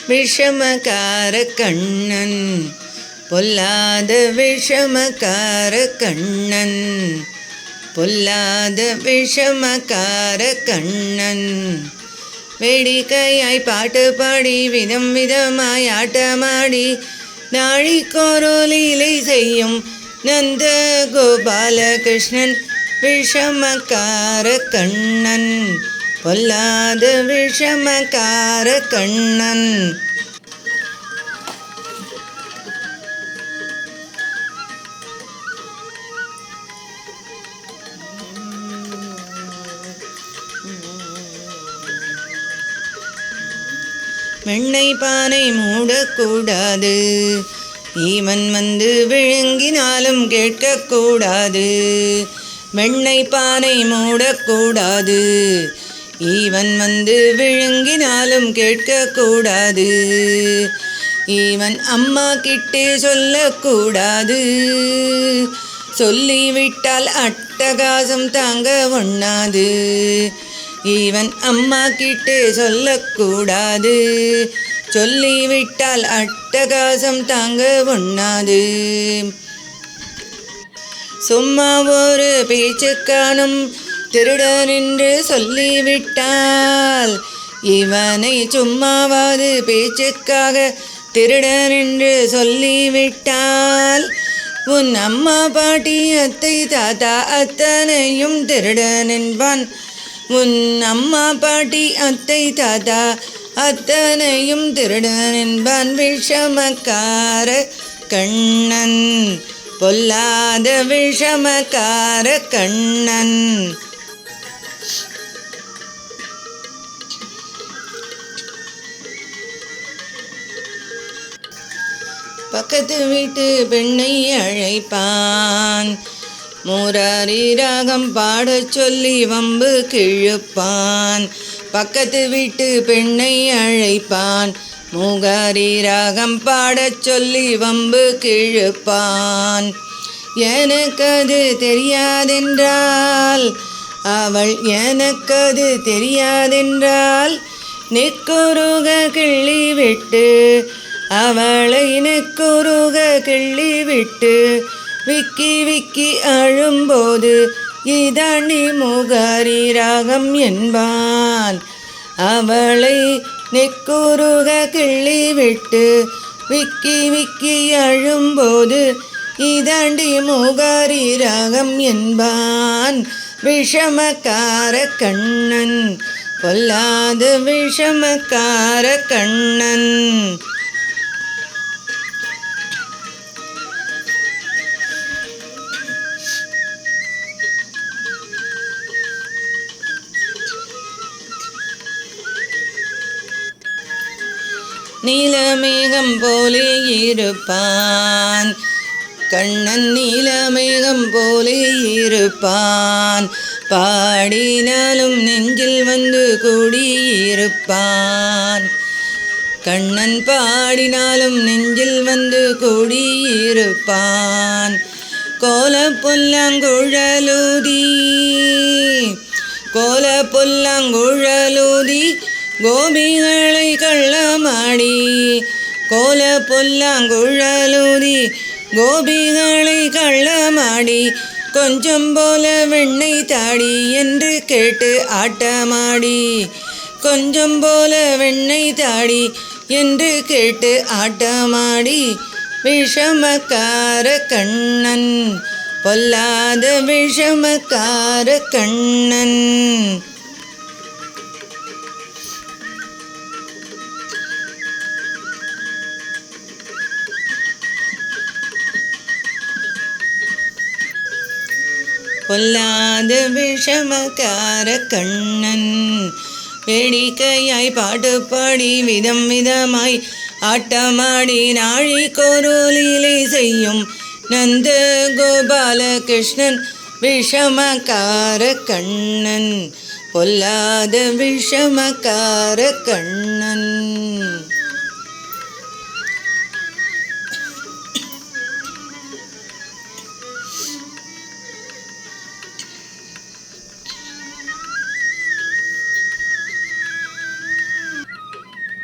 விஷமக்கார கண்ணன், பொல்லாத விஷமக்கார கண்ணன், பொல்லாத விஷமக்கார கண்ணன். வேடிக்கையாய் பாட்டு பாடி விதம் விதமாய் ஆட்டமாடி நாழிக்கோரோ லீலை செய்யும் நந்த கோபாலகிருஷ்ணன் விஷமக்கார கண்ணன், பொல்லாத விஷமக்கார கண்ணன். வெண்ணை பானை மூடக்கூடாது, ஈவன் வந்து விழுங்கினாலும் கேட்கக்கூடாது. வெண்ணை பானை மூடக்கூடாது, ஈவன் வந்து விழுங்கினாலும் கேட்கக்கூடாது. ஈவன் அம்மா கிட்டே சொல்லக்கூடாது, சொல்லிவிட்டால் அட்டகாசம் தாங்க ஒண்ணாது. ஈவன் அம்மா கிட்டே சொல்லக்கூடாது, சொல்லிவிட்டால் அட்டகாசம் தாங்க ஒண்ணாது. சும்மா ஒரு பேச்சுக்கானும் திருடன் என்று சொல்லிவிட்டால், இவனை சும்மாவாது பேச்சுக்காக திருடன் என்று சொல்லிவிட்டால், உன் அம்மா பாட்டி அத்தை தாத்தா அத்தனையும் திருடன் என்பான். உன் அம்மா பாட்டி அத்தை தாத்தா அத்தனையும் திருடன் என்பான் விஷமக்கார கண்ணன், பொல்லாத விஷமக்கார கண்ணன். பக்கத்து வீட்டு பெண்ணை அழைப்பான், முராரி ராகம் பாடச் சொல்லி வம்பு கிழுப்பான். பக்கத்து வீட்டு பெண்ணை அழைப்பான், முராரி ராகம் பாடச் சொல்லி வம்பு கிழுப்பான். எனக்கது தெரியாதென்றால், அவள் எனக்கது தெரியாதென்றால், நெக்குருக கிள்ளி விட்டு அவளை நெக்குருக கிள்ளி விட்டு விக்கி விக்கி அழும்போது இதாண்டி முகாரி ராகம் என்பான். அவளை நெக்குருக கிள்ளி விட்டு விக்கி விக்கி அழும்போது இதாண்டி முகாரி ராகம் என்பான் விஷமக்கார கண்ணன், பொல்லாத விஷமக்கார கண்ணன். நீலமேகம் போலே இருப்பான் கண்ணன், நீலமேகம் போலே இருப்பான். பாடினாலும் நெஞ்சில் வந்து கூடியிருப்பான். கண்ணன் பாடினாலும் நெஞ்சில் வந்து கூடியிருப்பான். கோல புல்லாங்குழலூதி கோல புல்லாங்குழலூதி கோபிகளை கள்ளமாடி, கோல புல்லாங்குழலூதி கோபிகளை கள்ளமாடி, கொஞ்சம் போல வெண்ணெய் தாடி என்று கேட்டு ஆட்டமாடி, கொஞ்சம் போல வெண்ணெய் தாடி என்று கேட்டு ஆட்டமாடி விஷமக்கார கண்ணன், பொல்லாத விஷமக்கார கண்ணன். பொல்லாத விஷமக்கார கண்ணன், வேடிக்கையாய் பாட்டு பாடி விதம் விதமாய் ஆட்டமாடி நாழிக்கோரோ லீலை செய்யும் நந்த கோபாலகிருஷ்ணன் விஷமக்கார கண்ணன், பொல்லாத விஷமக்கார கண்ணன்.